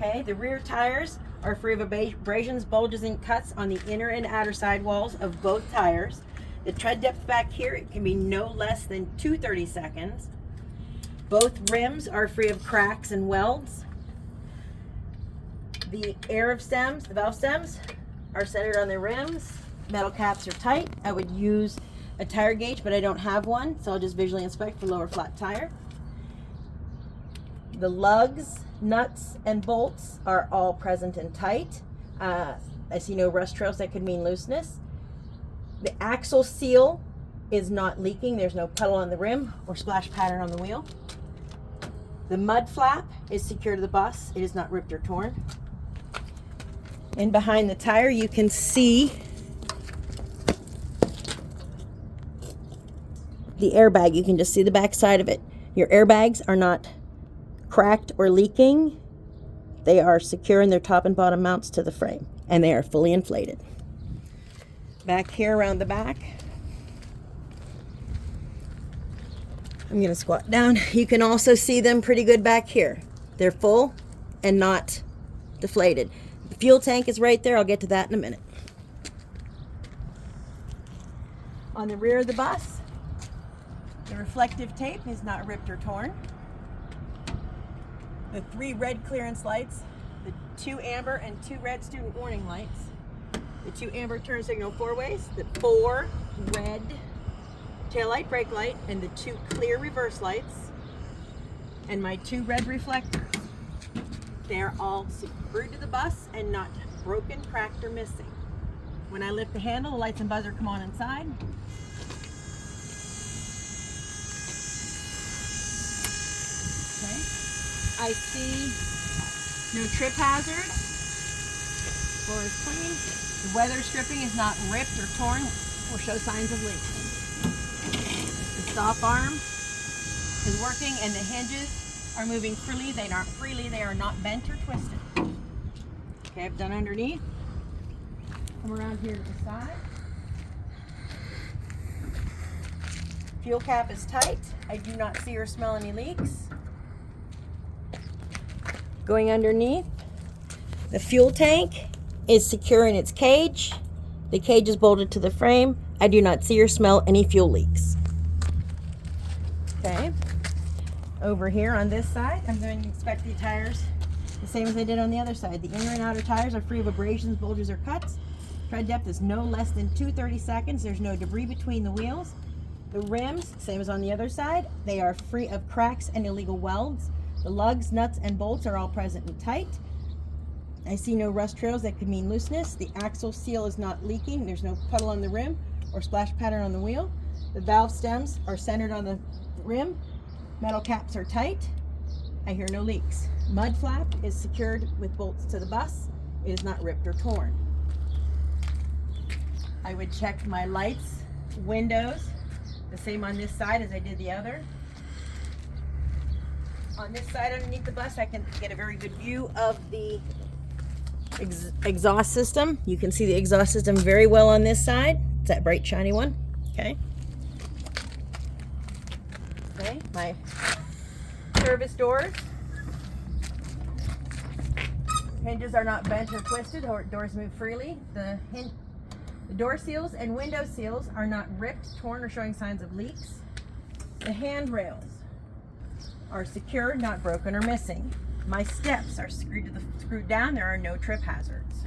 Okay, the rear tires are free of abrasions, bulges, and cuts on the inner and outer sidewalls of both tires. The tread depth back here, it can be no less than 2/32. Both rims are free of cracks and welds. The valve stems are centered on the rims. Metal caps are tight. I would use a tire gauge, but I don't have one, so I'll just visually inspect for lower flat tire. The lugs, nuts, and bolts are all present and tight. I see no rust trails that could mean looseness. The axle seal is not leaking. There's no puddle on the rim or splash pattern on the wheel. The mud flap is secure to the bus. It is not ripped or torn. And behind the tire, you can see the airbag. You can just see the back side of it. Your airbags are not cracked or leaking. They are secure in their top and bottom mounts to the frame, and they are fully inflated. Back here around the back, I'm going to squat down. You can also see them pretty good back here. They're full and not deflated. The fuel tank is right there. I'll get to that in a minute. On the rear of the bus, the reflective tape is not ripped or torn. The 3 red clearance lights, the 2 amber and 2 red student warning lights, the 2 amber turn signal 4-ways, the 4 red taillight brake light, and the 2 clear reverse lights, and my 2 red reflectors. They're all screwed to the bus and not broken, cracked, or missing. When I lift the handle, the lights and buzzer come on inside. Okay. I see no trip hazards. Floor is clean. The weather stripping is not ripped or torn or show signs of leaks. The stop arm is working and the hinges are moving freely. They are not bent or twisted. Okay, I've done underneath. Come around here to the side. Fuel cap is tight. I do not see or smell any leaks. Going underneath, the fuel tank is secure in its cage. The cage is bolted to the frame. I do not see or smell any fuel leaks. Okay. Over here on this side, I'm going to inspect the tires the same as I did on the other side. The inner and outer tires are free of abrasions, bulges, or cuts. Tread depth is no less than 2/32. There's no debris between the wheels. The rims, same as on the other side, they are free of cracks and illegal welds. The lugs, nuts, and bolts are all present and tight. I see no rust trails that could mean looseness. The axle seal is not leaking. There's no puddle on the rim or splash pattern on the wheel. The valve stems are centered on the rim. Metal caps are tight. I hear no leaks. Mud flap is secured with bolts to the bus. It is not ripped or torn. I would check my lights, windows, the same on this side as I did the other. On this side underneath the bus, I can get a very good view of the exhaust system. You can see the exhaust system very well on this side. It's that bright shiny one. Okay. Okay, my service doors. Hinges are not bent or twisted, or doors move freely. The door seals and window seals are not ripped, torn, or showing signs of leaks. The handrails are secure, not broken or missing. My steps are screwed down. There are no trip hazards.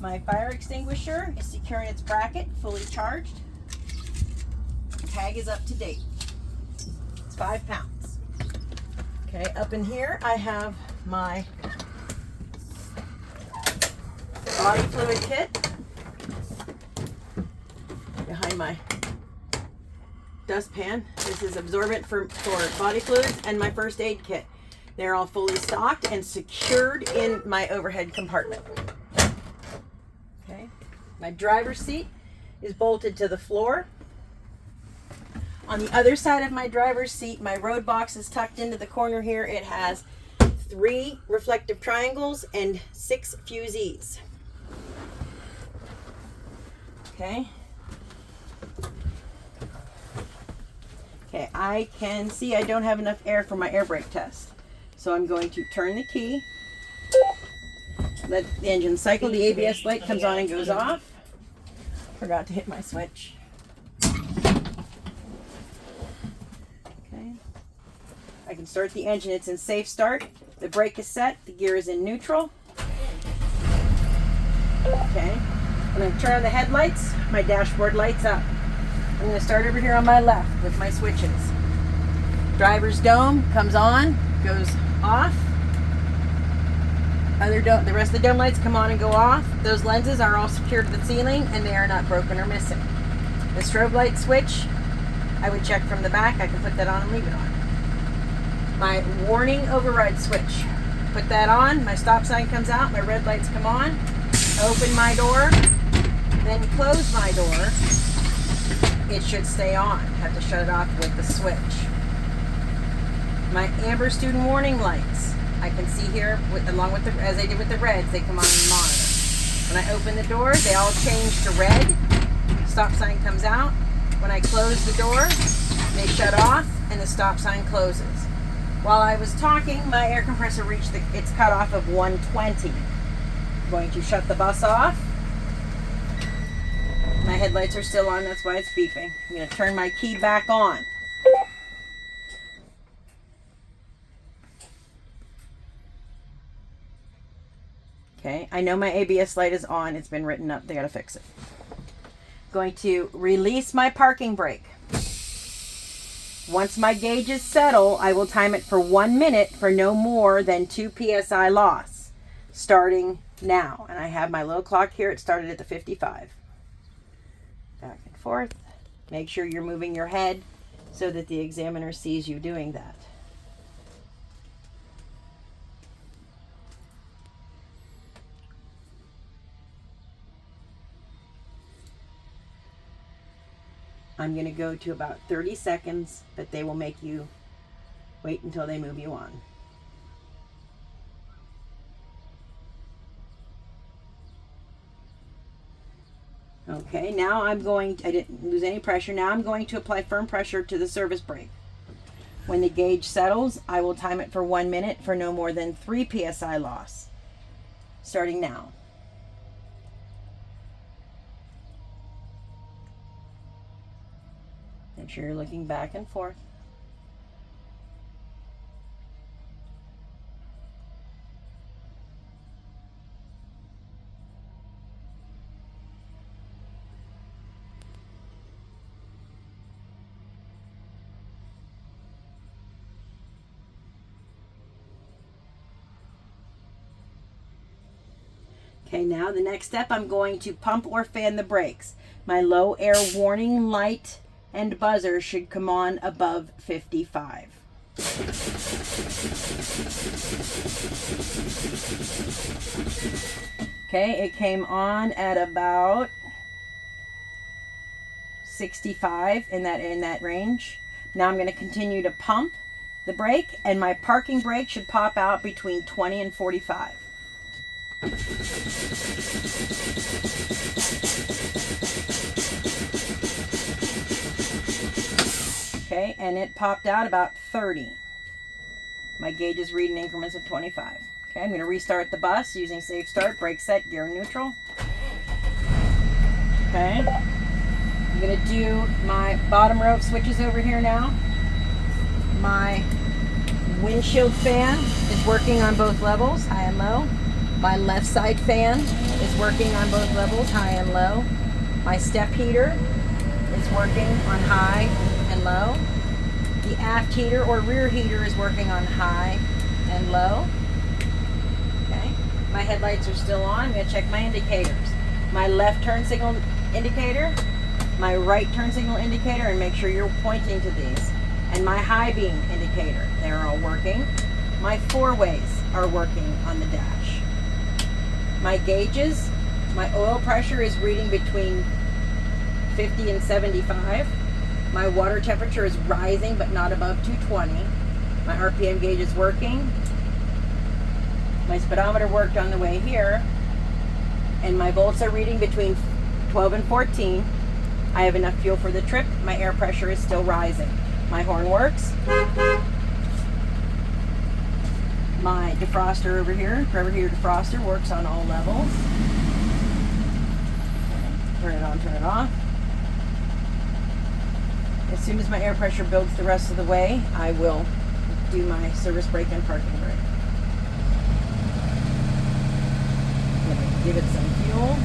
My fire extinguisher is secure in its bracket, fully charged. Tag is up to date. It's 5 pounds. Okay, up in here I have my body fluid kit. Behind my dustpan, this is absorbent for body fluids, and my first aid kit. They're all fully stocked and secured in my overhead compartment. Okay, my driver's seat is bolted to the floor. On the other side of my driver's seat, my road box is tucked into the corner here. It has 3 reflective triangles and 6 fusees. Okay. Okay, I can see I don't have enough air for my air brake test. So I'm going to turn the key, let the engine cycle, the ABS light comes on and goes off. Forgot to hit my switch. Okay. I can start the engine, it's in safe start. The brake is set, the gear is in neutral. Okay. I'm going to turn on the headlights, my dashboard lights up. I'm going to start over here on my left with my switches. Driver's dome comes on, goes off. The rest of the dome lights come on and go off. Those lenses are all secured to the ceiling and they are not broken or missing. The strobe light switch, I would check from the back. I can put that on and leave it on. My warning override switch, put that on. My stop sign comes out, my red lights come on. Open my door, then close my door. It should stay on. Have to shut it off with the switch. My amber student warning lights, I can see here, along with as I did with the reds, they come on and monitor. When I open the door, they all change to red. Stop sign comes out. When I close the door, they shut off and the stop sign closes. While I was talking, my air compressor reached its cutoff of 120. I'm going to shut the bus off. My headlights are still on, that's why it's beeping. I'm going to turn my key back on. Okay, I know my ABS light is on. It's been written up. They got to fix it. Going to release my parking brake. Once my gauges settle, I will time it for 1 minute for no more than 2 psi loss, starting now. And I have my little clock here. It started at the 55. Back and forth. Make sure you're moving your head so that the examiner sees you doing that. I'm going to go to about 30 seconds, but they will make you wait until they move you on. Okay, now I didn't lose any pressure. Now I'm going to apply firm pressure to the service brake. When the gauge settles, I will time it for 1 minute for no more than 3 psi loss, starting now. Make sure you're looking back and forth. Okay, now the next step, I'm going to pump or fan the brakes. My low air warning light and buzzer should come on above 55. Okay, it came on at about 65 in that range. Now I'm going to continue to pump the brake, and my parking brake should pop out between 20 and 45. Okay, and it popped out about 30. My gauge is reading increments of 25. Okay, I'm going to restart the bus using safe start, brake set, gear neutral. Okay, I'm going to do my bottom row of switches over here now. My windshield fan is working on both levels, high and low. My left side fan is working on both levels, high and low. My step heater is working on high and low. The aft heater or rear heater is working on high and low. Okay. My headlights are still on. I'm going to check my indicators. My left turn signal indicator, my right turn signal indicator, and make sure you're pointing to these. And my high beam indicator, they're all working. My four-ways are working on the dash. My gauges, my oil pressure is reading between 50 and 75. My water temperature is rising but not above 220. My RPM gauge is working. My speedometer worked on the way here. And my volts are reading between 12 and 14. I have enough fuel for the trip. My air pressure is still rising. My horn works. My defroster over here, forever heater defroster, works on all levels. Turn it on, turn it off. As soon as my air pressure builds the rest of the way, I will do my service brake and parking brake. I'm going to give it some fuel.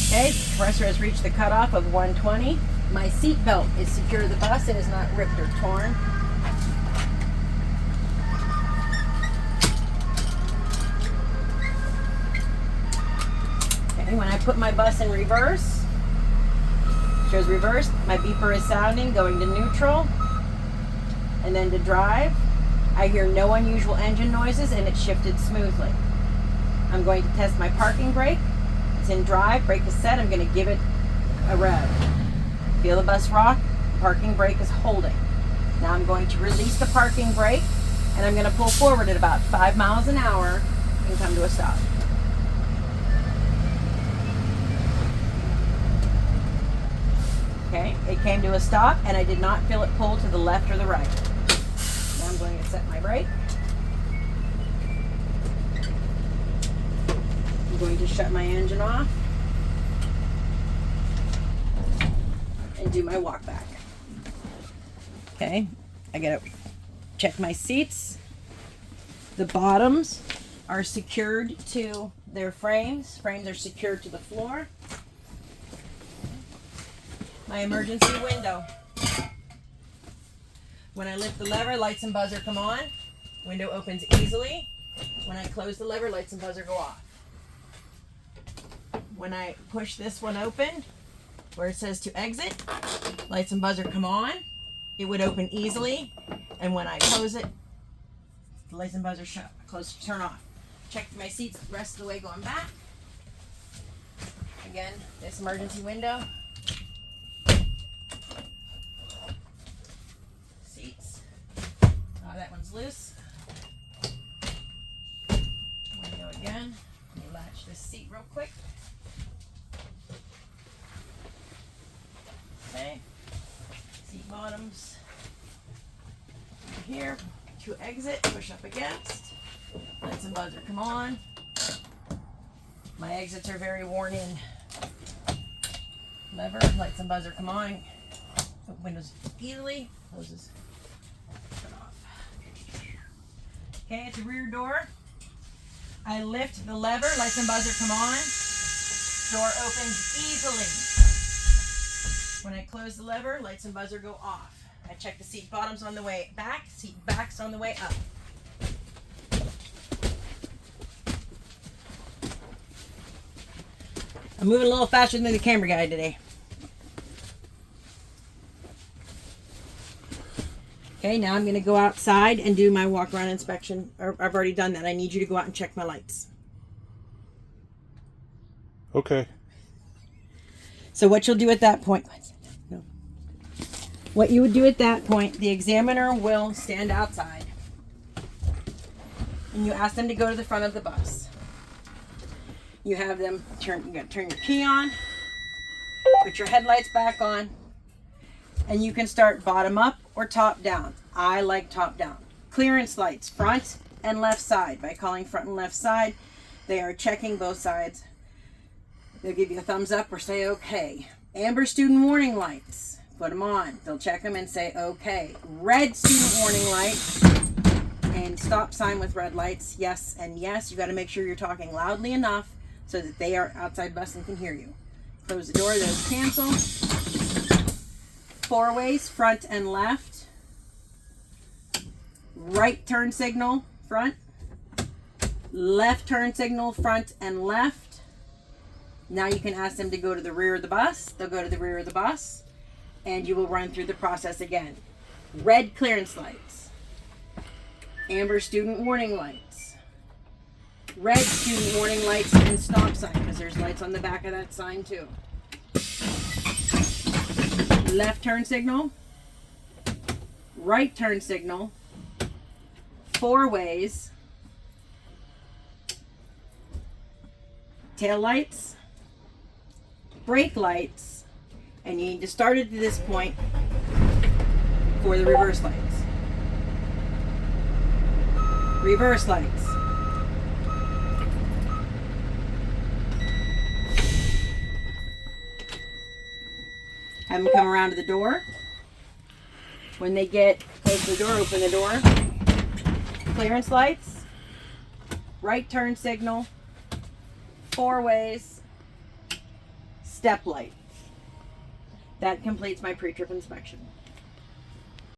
Okay, the compressor has reached the cutoff of 120. My seat belt is secure to the bus and is not ripped or torn. Okay, when I put my bus in reverse, shows reverse, my beeper is sounding, going to neutral, and then to drive. I hear no unusual engine noises and it shifted smoothly. I'm going to test my parking brake. It's in drive, brake is set, I'm going to give it a rev. Feel the bus rock, parking brake is holding. Now I'm going to release the parking brake and I'm going to pull forward at about 5 miles an hour and come to a stop. Okay, it came to a stop and I did not feel it pull to the left or the right. Now I'm going to set my brake. I'm going to shut my engine off and do my walk back. Okay, I gotta check my seats. The bottoms are secured to their frames. Frames are secured to the floor. My emergency window. When I lift the lever, lights and buzzer come on. Window opens easily. When I close the lever, lights and buzzer go off. When I push this one open, where it says to exit, lights and buzzer come on. It would open easily. And when I close it, the lights and buzzer shut, close, turn off. Check my seats the rest of the way going back. Again, this emergency window. Seats. That one's loose. Window again. Let me latch this seat real quick. Okay. Seat bottoms. Here. To exit, push up against. Lights and buzzer come on. My exits are very worn in. Lever, lights and buzzer come on. Open windows easily. Closes. Turn off. Okay, it's a rear door. I lift the lever, lights and buzzer come on. Door opens easily. When I close the lever, lights and buzzer go off. I check the seat bottoms on the way back, seat backs on the way up. I'm moving a little faster than the camera guy today. Okay, now I'm going to go outside and do my walk around inspection. I've already done that. I need you to go out and check my lights. Okay. So what you'll do at that point, what you would do at that point, the examiner will stand outside and you ask them to go to the front of the bus. You have them you got to turn your key on, put your headlights back on, and you can start bottom up or top down. I like top down. Clearance lights, front and left side. By calling front and left side, they are checking both sides. They'll give you a thumbs up or say okay. Amber student warning lights, put them on. They'll check them and say okay. Red student warning light and stop sign with red lights, yes and yes. You got to make sure you're talking loudly enough so that they are outside bus and can hear you. Close the door, those cancel. Four ways, front and left. Right turn signal, front. Left turn signal, front and left. Now you can ask them to go to the rear of the bus. They'll go to the rear of the bus and you will run through the process again. Red clearance lights. Amber student warning lights. Red student warning lights and stop sign, because there's lights on the back of that sign too. Left turn signal. Right turn signal. Four ways. tail lights, brake lights, and you need to start it to this point for the reverse lights. Reverse lights. Have them come around to the door. When they get close to the door, open the door. Clearance lights. Right turn signal. 4 ways. Step light. That completes my pre-trip inspection.